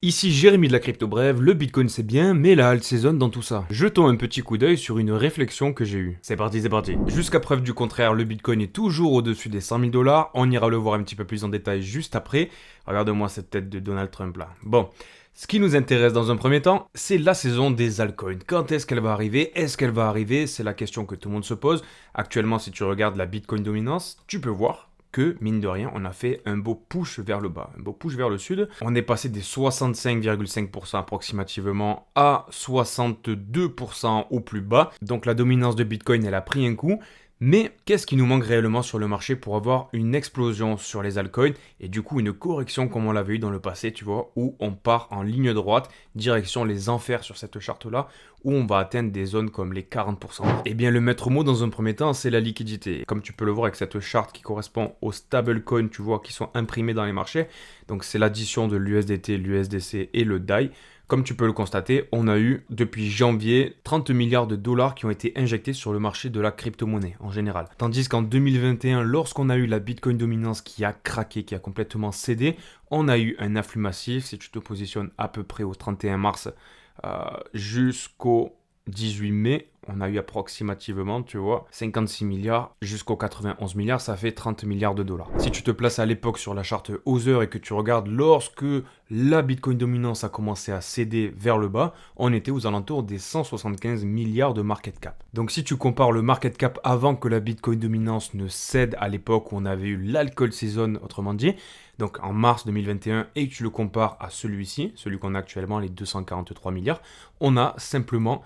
Ici Jérémy de la Crypto Brève, le Bitcoin c'est bien, mais la alt saison dans tout ça. Jetons un petit coup d'œil sur une réflexion que j'ai eue. C'est parti, c'est parti. Jusqu'à preuve du contraire, le Bitcoin est toujours au-dessus des 100 000 $. On ira le voir un petit peu plus en détail juste après. Regarde-moi cette tête de Donald Trump là. Bon. Ce qui nous intéresse dans un premier temps, c'est la saison des altcoins. Quand est-ce qu'elle va arriver? Est-ce qu'elle va arriver? C'est la question que tout le monde se pose. Actuellement, si tu regardes la Bitcoin dominance, tu peux voir que, mine de rien, on a fait un beau push vers le bas, un beau push vers le sud. On est passé des 65,5% approximativement à 62% au plus bas. Donc la dominance de Bitcoin, elle a pris un coup. Mais qu'est-ce qui nous manque réellement sur le marché pour avoir une explosion sur les altcoins et du coup une correction comme on l'avait eu dans le passé, tu vois, où on part en ligne droite, direction les enfers sur cette charte-là, où on va atteindre des zones comme les 40%. Eh bien le maître mot dans un premier temps, c'est la liquidité. Comme tu peux le voir avec cette charte qui correspond aux stablecoins, tu vois, qui sont imprimés dans les marchés. Donc c'est l'addition de l'USDT, l'USDC et le DAI. Comme tu peux le constater, on a eu depuis janvier 30 milliards de dollars qui ont été injectés sur le marché de la crypto-monnaie en général. Tandis qu'en 2021, lorsqu'on a eu la Bitcoin dominance qui a craqué, qui a complètement cédé, on a eu un afflux massif. Si tu te positionnes à peu près au 31 mars jusqu'au 18 mai, on a eu approximativement, tu vois, 56 milliards jusqu'aux 91 milliards, ça fait 30 milliards de dollars. Si tu te places à l'époque sur la charte Other et que tu regardes lorsque la Bitcoin dominance a commencé à céder vers le bas, on était aux alentours des 175 milliards de market cap. Donc si tu compares le market cap avant que la Bitcoin dominance ne cède à l'époque où on avait eu l'alcool season, autrement dit, donc en mars 2021, et que tu le compares à celui-ci, celui qu'on a actuellement, les 243 milliards, on a simplement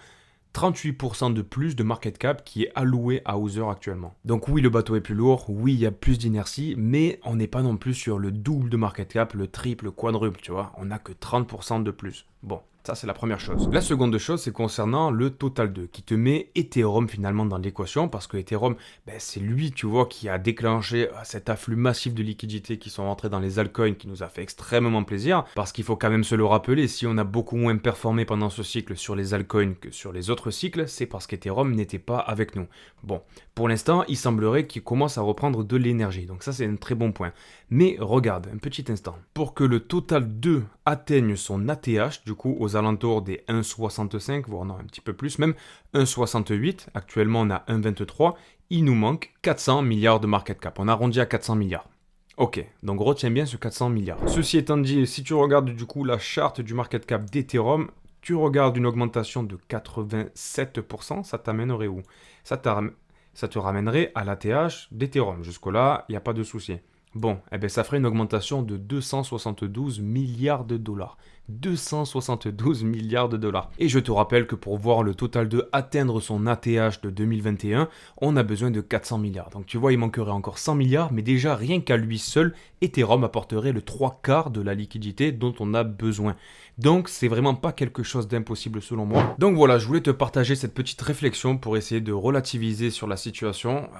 38% de plus de market cap qui est alloué à Other actuellement. Donc oui, le bateau est plus lourd, oui, il y a plus d'inertie, mais on n'est pas non plus sur le double de market cap, le triple, le quadruple, tu vois. On n'a que 30% de plus. Bon, ça c'est la première chose. La seconde chose, c'est concernant le Total 2, qui te met Ethereum finalement dans l'équation, parce que Ethereum, c'est lui, tu vois, qui a déclenché cet afflux massif de liquidités qui sont rentrés dans les altcoins, qui nous a fait extrêmement plaisir, parce qu'il faut quand même se le rappeler, si on a beaucoup moins performé pendant ce cycle sur les altcoins que sur les autres cycles, c'est parce qu'Ethereum n'était pas avec nous. Bon, pour l'instant, il semblerait qu'il commence à reprendre de l'énergie, donc ça c'est un très bon point. Mais regarde, un petit instant, pour que le Total 2 atteigne son ATH, du coup aux alentours des 1,65, voire non un petit peu plus même, 1,68, actuellement on a 1,23, il nous manque 400 milliards de market cap, on arrondit à 400 milliards. Ok, donc retiens bien ce 400 milliards. Ceci étant dit, si tu regardes du coup la charte du market cap d'Ethereum, tu regardes une augmentation de 87%, ça t'amènerait où? Ça te ramènerait à l'ATH d'Ethereum. Jusque-là, il n'y a pas de souci. Bon, ça ferait une augmentation de 272 milliards de dollars. 272 milliards de dollars. Et je te rappelle que pour voir le Total 2 atteindre son ATH de 2021, on a besoin de 400 milliards. Donc tu vois, il manquerait encore 100 milliards, mais déjà rien qu'à lui seul, Ethereum apporterait le 3/4 de la liquidité dont on a besoin. Donc c'est vraiment pas quelque chose d'impossible selon moi. Donc voilà, je voulais te partager cette petite réflexion pour essayer de relativiser sur la situation.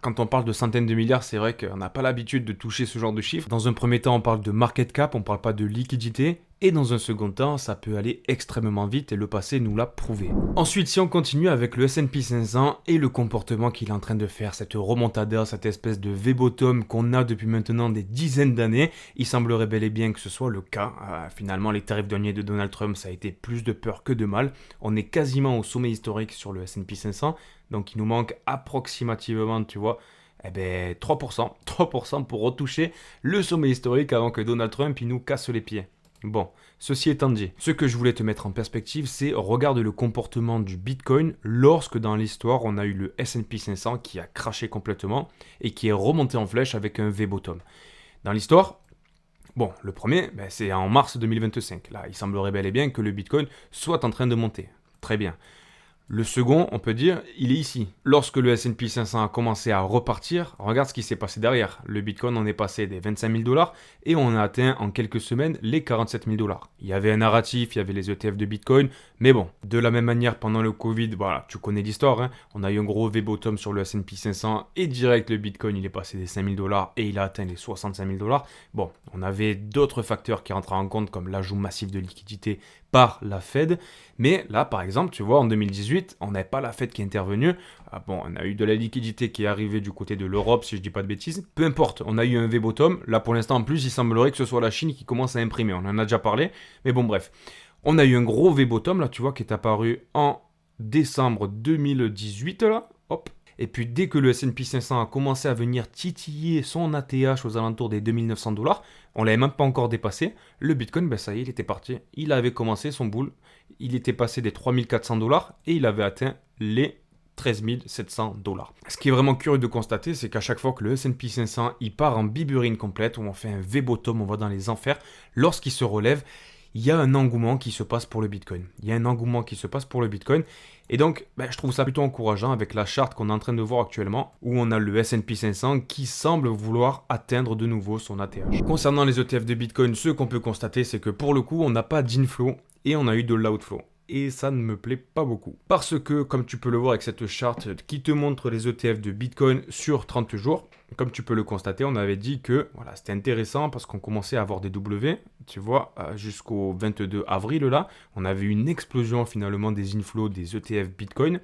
Quand on parle de centaines de milliards, c'est vrai qu'on n'a pas l'habitude de toucher ce genre de chiffres. Dans un premier temps, on parle de market cap, on parle pas de liquidité. Et dans un second temps, ça peut aller extrêmement vite et le passé nous l'a prouvé. Ensuite, si on continue avec le S&P 500 et le comportement qu'il est en train de faire, cette remontada, cette espèce de V-bottom qu'on a depuis maintenant des dizaines d'années, il semblerait bel et bien que ce soit le cas. Finalement, les tarifs douaniers de Donald Trump, ça a été plus de peur que de mal. On est quasiment au sommet historique sur le S&P 500, donc il nous manque approximativement, tu vois, 3%, 3% pour retoucher le sommet historique avant que Donald Trump il nous casse les pieds. Bon, ceci étant dit, ce que je voulais te mettre en perspective, c'est regarde le comportement du Bitcoin lorsque dans l'histoire on a eu le S&P 500 qui a craché complètement et qui est remonté en flèche avec un V-bottom. Dans l'histoire, bon, le premier, c'est en mars 2025. Là, il semblerait bel et bien que le Bitcoin soit en train de monter. Très bien. Le second, on peut dire, il est ici. Lorsque le S&P 500 a commencé à repartir, regarde ce qui s'est passé derrière. Le Bitcoin, on est passé des 25 000 dollars et on a atteint en quelques semaines les 47 000 dollars. Il y avait un narratif, il y avait les ETF de Bitcoin, mais bon, de la même manière, pendant le Covid, voilà, tu connais l'histoire, hein, on a eu un gros V-bottom sur le S&P 500 et direct, le Bitcoin, il est passé des 5 000 dollars et il a atteint les 65 000 dollars. Bon, on avait d'autres facteurs qui rentraient en compte comme l'ajout massif de liquidité par la Fed, mais là, par exemple, tu vois, en 2018, ensuite, on n'avait pas la Fed qui est intervenue. Ah bon, on a eu de la liquidité qui est arrivée du côté de l'Europe, si je dis pas de bêtises. Peu importe, on a eu un V-bottom. Là, pour l'instant, en plus, il semblerait que ce soit la Chine qui commence à imprimer. On en a déjà parlé, mais bon, bref. On a eu un gros V-bottom, là, tu vois, qui est apparu en décembre 2018, là. Hop. Et puis, dès que le S&P 500 a commencé à venir titiller son ATH aux alentours des 2900$, on l'avait même pas encore dépassé, le Bitcoin, ben ça y est, il était parti. Il avait commencé son bull, il était passé des 3400$ et il avait atteint les 13 700$. Ce qui est vraiment curieux de constater, c'est qu'à chaque fois que le S&P 500 il part en biburine complète, où on fait un V-bottom, on va dans les enfers, lorsqu'il se relève, il y a un engouement qui se passe pour le Bitcoin. Il y a un engouement qui se passe pour le Bitcoin. Et donc, je trouve ça plutôt encourageant avec la charte qu'on est en train de voir actuellement, où on a le S&P 500 qui semble vouloir atteindre de nouveau son ATH. Concernant les ETF de Bitcoin, ce qu'on peut constater, c'est que pour le coup, on n'a pas d'inflow et on a eu de l'outflow. Et ça ne me plaît pas beaucoup. Parce que, comme tu peux le voir avec cette charte qui te montre les ETF de Bitcoin sur 30 jours, comme tu peux le constater, on avait dit que voilà, c'était intéressant parce qu'on commençait à avoir des W, tu vois, jusqu'au 22 avril là, on avait eu une explosion finalement des inflows des ETF Bitcoin.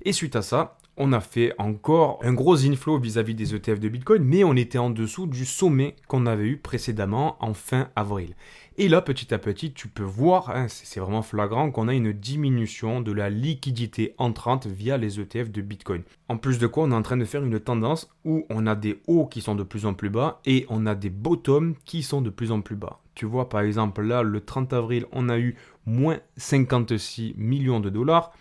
Et suite à ça, on a fait encore un gros inflow vis-à-vis des ETF de Bitcoin, mais on était en dessous du sommet qu'on avait eu précédemment en fin avril. Et là, petit à petit, tu peux voir, hein, c'est vraiment flagrant, qu'on a une diminution de la liquidité entrante via les ETF de Bitcoin. En plus de quoi, on est en train de faire une tendance où on a des hauts qui sont de plus en plus bas et on a des bottoms qui sont de plus en plus bas. Tu vois, par exemple, là, le 30 avril, on a eu moins 56 millions de dollars.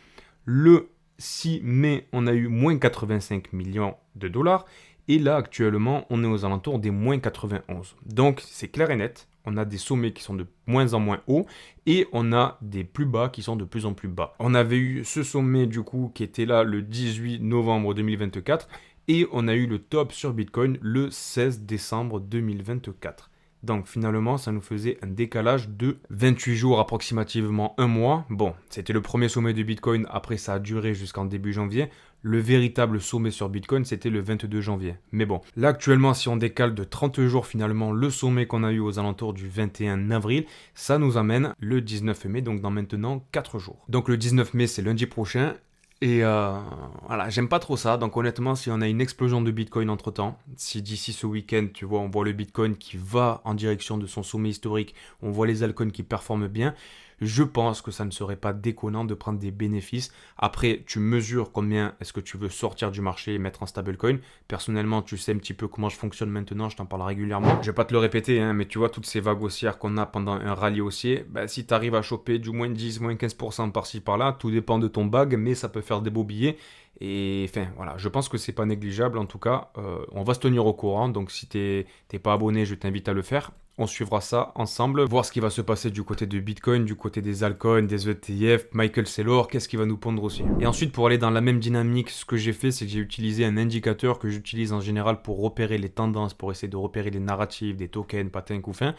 Le 6 mai, on a eu moins 85 millions de dollars. Et là, actuellement, on est aux alentours des moins 91. Donc, c'est clair et net. On a des sommets qui sont de moins en moins hauts et on a des plus bas qui sont de plus en plus bas. On avait eu ce sommet du coup qui était là le 18 novembre 2024 et on a eu le top sur Bitcoin le 16 décembre 2024. Donc finalement, ça nous faisait un décalage de 28 jours, approximativement un mois. Bon, c'était le premier sommet de Bitcoin, après ça a duré jusqu'en début janvier. Le véritable sommet sur Bitcoin, c'était le 22 janvier. Mais bon, là actuellement, si on décale de 30 jours finalement le sommet qu'on a eu aux alentours du 21 avril, ça nous amène le 19 mai, donc dans maintenant 4 jours. Donc le 19 mai, c'est lundi prochain. Et voilà, j'aime pas trop ça. Donc honnêtement, si on a une explosion de Bitcoin entre-temps, si d'ici ce week-end, tu vois, on voit le Bitcoin qui va en direction de son sommet historique, on voit les altcoins qui performent bien, je pense que ça ne serait pas déconnant de prendre des bénéfices. Après, tu mesures combien est-ce que tu veux sortir du marché et mettre en stablecoin. Personnellement, tu sais un petit peu comment je fonctionne maintenant, je t'en parle régulièrement. Je vais pas te le répéter, hein, mais tu vois toutes ces vagues haussières qu'on a pendant un rallye haussier, si tu arrives à choper du moins 10, moins 15% par-ci par-là, tout dépend de ton bag, mais ça peut faire des beaux billets. Et enfin, voilà, je pense que c'est pas négligeable. En tout cas, on va se tenir au courant. Donc si t'es pas abonné, je t'invite à le faire. On suivra ça ensemble, voir ce qui va se passer du côté de Bitcoin, du côté des altcoins, des ETF, Michael Saylor, qu'est-ce qui va nous pondre aussi. Et ensuite, pour aller dans la même dynamique, ce que j'ai fait, c'est que j'ai utilisé un indicateur que j'utilise en général pour repérer les tendances, pour essayer de repérer les narratifs, des tokens, patins, couffins.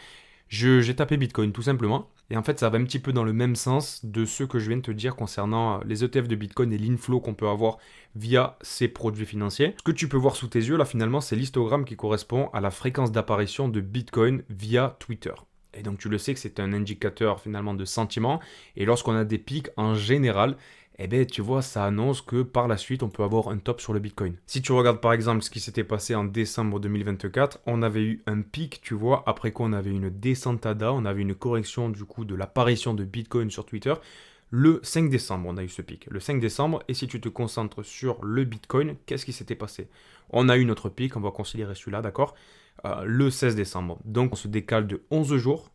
J'ai tapé Bitcoin tout simplement. Et en fait, ça va un petit peu dans le même sens de ce que je viens de te dire concernant les ETF de Bitcoin et l'inflow qu'on peut avoir via ces produits financiers. Ce que tu peux voir sous tes yeux, là, finalement, c'est l'histogramme qui correspond à la fréquence d'apparition de Bitcoin via Twitter. Et donc, tu le sais que c'est un indicateur finalement de sentiment. Et lorsqu'on a des pics, en général, tu vois, ça annonce que par la suite, on peut avoir un top sur le Bitcoin. Si tu regardes par exemple ce qui s'était passé en décembre 2024, on avait eu un pic, tu vois, après quoi on avait une descente ADA, on avait une correction du coup de l'apparition de Bitcoin sur Twitter. Le 5 décembre, on a eu ce pic. Le 5 décembre, et si tu te concentres sur le Bitcoin, qu'est-ce qui s'était passé? On a eu notre pic, on va considérer celui-là, d'accord, le 16 décembre. Donc on se décale de 11 jours.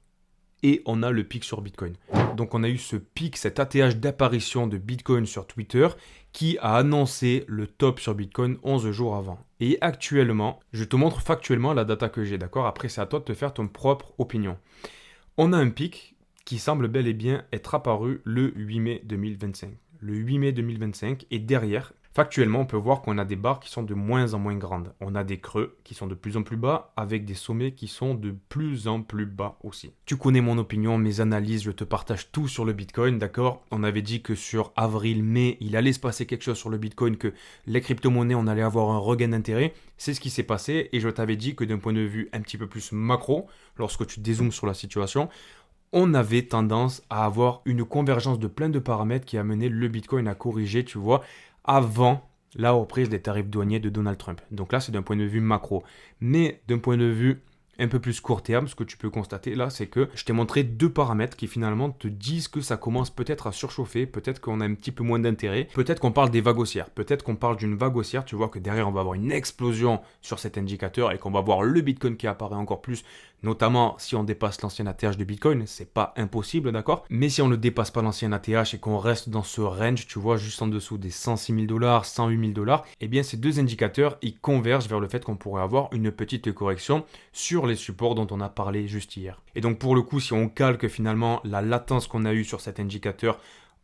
Et on a le pic sur Bitcoin. Donc on a eu ce pic, cet ATH d'apparition de Bitcoin sur Twitter qui a annoncé le top sur Bitcoin 11 jours avant. Et actuellement, je te montre factuellement la data que j'ai, d'accord? Après, c'est à toi de te faire ton propre opinion. On a un pic qui semble bel et bien être apparu le 8 mai 2025. Le 8 mai 2025 et derrière, factuellement, on peut voir qu'on a des barres qui sont de moins en moins grandes. On a des creux qui sont de plus en plus bas avec des sommets qui sont de plus en plus bas aussi. Tu connais mon opinion, mes analyses, je te partage tout sur le Bitcoin, d'accord? On avait dit que sur avril-mai, il allait se passer quelque chose sur le Bitcoin, que les crypto-monnaies, on allait avoir un regain d'intérêt. C'est ce qui s'est passé et je t'avais dit que d'un point de vue un petit peu plus macro, lorsque tu dézoomes sur la situation, on avait tendance à avoir une convergence de plein de paramètres qui a mené le Bitcoin à corriger, tu vois, avant la reprise des tarifs douaniers de Donald Trump. Donc là, c'est d'un point de vue macro. Mais d'un point de vue un peu plus court terme, ce que tu peux constater là, c'est que je t'ai montré deux paramètres qui finalement te disent que ça commence peut-être à surchauffer, peut-être qu'on a un petit peu moins d'intérêt, peut-être qu'on parle des vagues haussières, peut-être qu'on parle d'une vague haussière, tu vois que derrière on va avoir une explosion sur cet indicateur et qu'on va voir le Bitcoin qui apparaît encore plus, notamment si on dépasse l'ancien ATH de Bitcoin, c'est pas impossible, d'accord? Mais si on ne dépasse pas l'ancien ATH et qu'on reste dans ce range, tu vois, juste en dessous des 106 000 $, 108 000 $, eh bien ces deux indicateurs, ils convergent vers le fait qu'on pourrait avoir une petite correction sur les supports dont on a parlé juste hier. Et donc pour le coup, si on calque finalement la latence qu'on a eue sur cet indicateur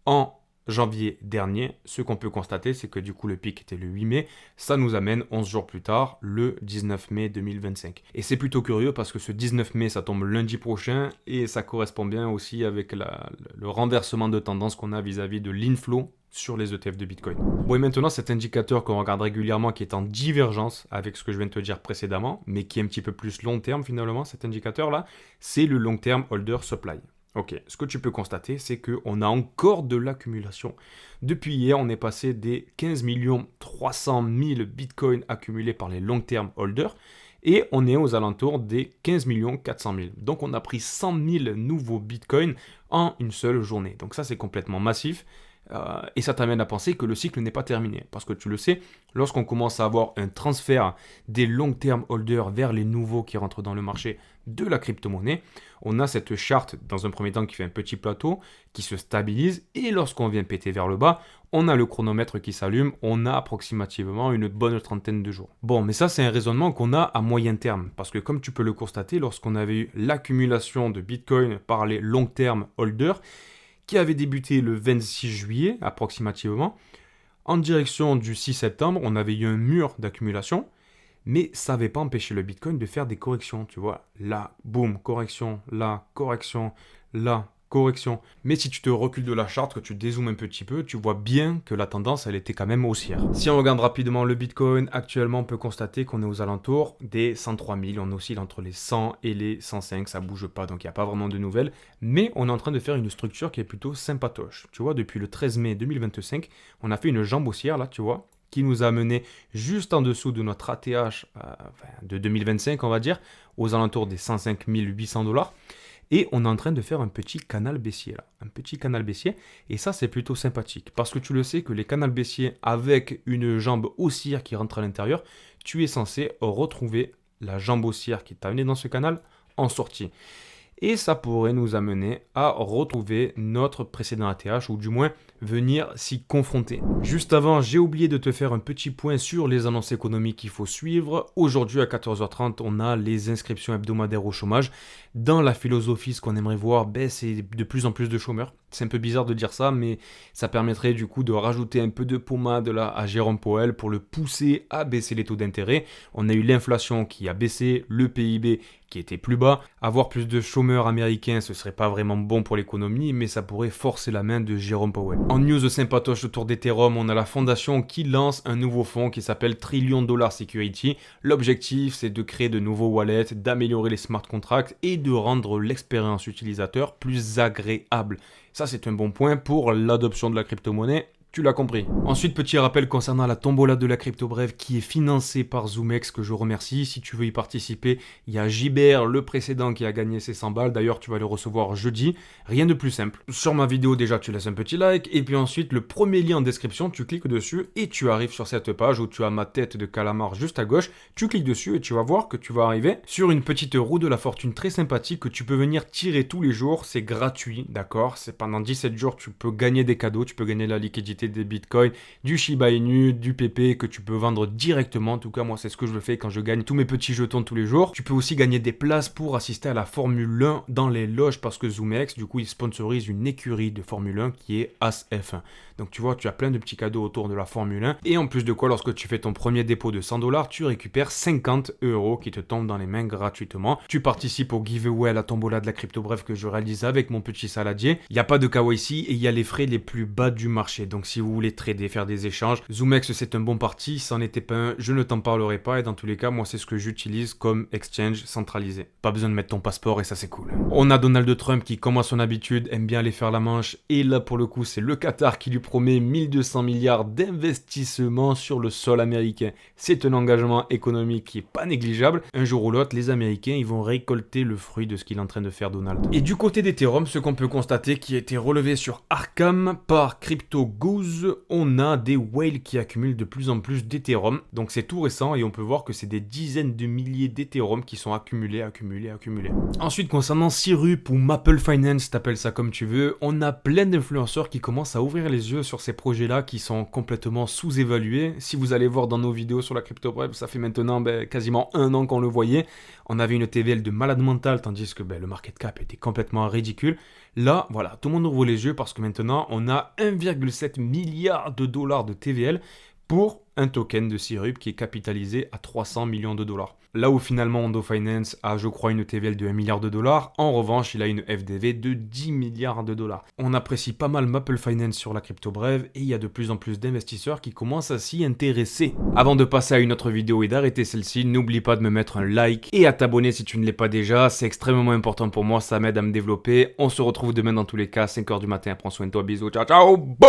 en janvier dernier, ce qu'on peut constater, c'est que du coup le pic était le 8 mai, ça nous amène 11 jours plus tard, le 19 mai 2025. Et c'est plutôt curieux parce que ce 19 mai, ça tombe lundi prochain et ça correspond bien aussi avec le renversement de tendance qu'on a vis-à-vis de l'inflow sur les ETF de Bitcoin. Bon, et maintenant, cet indicateur qu'on regarde régulièrement, qui est en divergence avec ce que je viens de te dire précédemment, mais qui est un petit peu plus long terme finalement, cet indicateur-là, c'est le long term holder supply. Ok, ce que tu peux constater, c'est qu'on a encore de l'accumulation. Depuis hier, on est passé des 15 300 000 bitcoins accumulés par les long term holders et on est aux alentours des 15 400 000. Donc on a pris 100 000 nouveaux bitcoins en une seule journée. Donc ça, c'est complètement massif. Et ça t'amène à penser que le cycle n'est pas terminé. Parce que tu le sais, lorsqu'on commence à avoir un transfert des long-term holders vers les nouveaux qui rentrent dans le marché de la crypto-monnaie, on a cette charte dans un premier temps qui fait un petit plateau, qui se stabilise, et lorsqu'on vient péter vers le bas, on a le chronomètre qui s'allume, on a approximativement une bonne trentaine de jours. Bon, mais ça c'est un raisonnement qu'on a à moyen terme, parce que comme tu peux le constater, lorsqu'on avait eu l'accumulation de Bitcoin par les long-term holders, qui avait débuté le 26 juillet approximativement. En direction du 6 septembre, on avait eu un mur d'accumulation, mais ça n'avait pas empêché le Bitcoin de faire des corrections, tu vois. Là, boum, correction, là, correction, là, correction. Mais si tu te recules de la charte, que tu dézoomes un petit peu, tu vois bien que la tendance, elle était quand même haussière. Si on regarde rapidement le Bitcoin, actuellement, on peut constater qu'on est aux alentours des 103 000. On oscille entre les 100 et les 105, ça bouge pas, donc il n'y a pas vraiment de nouvelles. Mais on est en train de faire une structure qui est plutôt sympatoche. Tu vois, depuis le 13 mai 2025, on a fait une jambe haussière, là, tu vois, qui nous a amené juste en dessous de notre ATH de 2025, on va dire, aux alentours des 105 800 $. Et on est en train de faire un petit canal baissier là, un petit canal baissier. Et ça, c'est plutôt sympathique. Parce que tu le sais que les canals baissiers avec une jambe haussière qui rentre à l'intérieur, tu es censé retrouver la jambe haussière qui t'a amené dans ce canal en sortie. Et ça pourrait nous amener à retrouver notre précédent ATH, ou du moins venir s'y confronter. Juste avant, j'ai oublié de te faire un petit point sur les annonces économiques qu'il faut suivre. Aujourd'hui à 14h30, on a les inscriptions hebdomadaires au chômage. Dans la philosophie, ce qu'on aimerait voir, c'est de plus en plus de chômeurs. C'est un peu bizarre de dire ça, mais ça permettrait du coup de rajouter un peu de pommade là à Jérôme Powell pour le pousser à baisser les taux d'intérêt. On a eu l'inflation qui a baissé, le PIB qui était plus bas. Avoir plus de chômeurs américains, ce serait pas vraiment bon pour l'économie, mais ça pourrait forcer la main de Jérôme Powell. En news sympatoche autour d'Ethereum, on a la fondation qui lance un nouveau fonds qui s'appelle Trillion Dollar Security. L'objectif, c'est de créer de nouveaux wallets, d'améliorer les smart contracts et de rendre l'expérience utilisateur plus agréable. Ça, c'est un bon point pour l'adoption de la crypto-monnaie. Tu l'as compris. Ensuite, petit rappel concernant la tombola de la crypto brève qui est financée par ZoomX, que je remercie. Si tu veux y participer, il y a Gibert, le précédent, qui a gagné ses 100 balles. D'ailleurs, tu vas le recevoir jeudi. Rien de plus simple. Sur ma vidéo, déjà, tu laisses un petit like. Et puis ensuite, le premier lien en description, tu cliques dessus et tu arrives sur cette page où tu as ma tête de calamar juste à gauche. Tu cliques dessus et tu vas voir que tu vas arriver sur une petite roue de la fortune très sympathique que tu peux venir tirer tous les jours. C'est gratuit, d'accord? C'est pendant 17 jours, tu peux gagner des cadeaux, tu peux gagner la liquidité des bitcoins, du Shiba Inu, du PP que tu peux vendre directement. En tout cas, moi, c'est ce que je fais quand je gagne tous mes petits jetons tous les jours. Tu peux aussi gagner des places pour assister à la Formule 1 dans les loges parce que ZoomX, du coup, il sponsorise une écurie de Formule 1 qui est As F1. Donc, tu vois, tu as plein de petits cadeaux autour de la Formule 1. Et en plus de quoi, lorsque tu fais ton premier dépôt de 100 $, tu récupères 50 € qui te tombent dans les mains gratuitement. Tu participes au giveaway à la tombola de la crypto bref que je réalise avec mon petit saladier. Il n'y a pas de KYC et il y a les frais les plus bas du marché. Donc, si vous voulez trader, faire des échanges, ZoomX c'est un bon parti, si c'en était pas un, je ne t'en parlerai pas et dans tous les cas, moi c'est ce que j'utilise comme exchange centralisé. Pas besoin de mettre ton passeport et ça c'est cool. On a Donald Trump qui, comme à son habitude, aime bien aller faire la manche et là pour le coup c'est le Qatar qui lui promet 1200 milliards d'investissements sur le sol américain. C'est un engagement économique qui est pas négligeable. Un jour ou l'autre, les Américains ils vont récolter le fruit de ce qu'il est en train de faire Donald. Et du côté d'Ethereum, ce qu'on peut constater qui a été relevé sur Arkham par CryptoGoose, on a des whales qui accumulent de plus en plus d'Ethereum. Donc c'est tout récent et on peut voir que c'est des dizaines de milliers d'Ethereum qui sont accumulés. Ensuite, concernant Syrup ou Maple Finance, t'appelles ça comme tu veux, on a plein d'influenceurs qui commencent à ouvrir les yeux sur ces projets-là qui sont complètement sous-évalués. Si vous allez voir dans nos vidéos sur la crypto bref, ça fait maintenant quasiment 1 an qu'on le voyait. On avait une TVL de malade mental, tandis que le market cap était complètement ridicule. Là, voilà, tout le monde ouvre les yeux parce que maintenant, on a 1,7 milliard de dollars de TVL pour un token de Syrup qui est capitalisé à 300 millions de dollars. Là où finalement Ondo Finance a, je crois, une TVL de 1 milliard de dollars, en revanche, il a une FDV de 10 milliards de dollars. On apprécie pas mal Maple Finance sur la crypto brève et il y a de plus en plus d'investisseurs qui commencent à s'y intéresser. Avant de passer à une autre vidéo et d'arrêter celle-ci, n'oublie pas de me mettre un like et à t'abonner si tu ne l'es pas déjà, c'est extrêmement important pour moi, ça m'aide à me développer. On se retrouve demain dans tous les cas, 5h du matin, prends soin de toi, bisous, ciao ciao.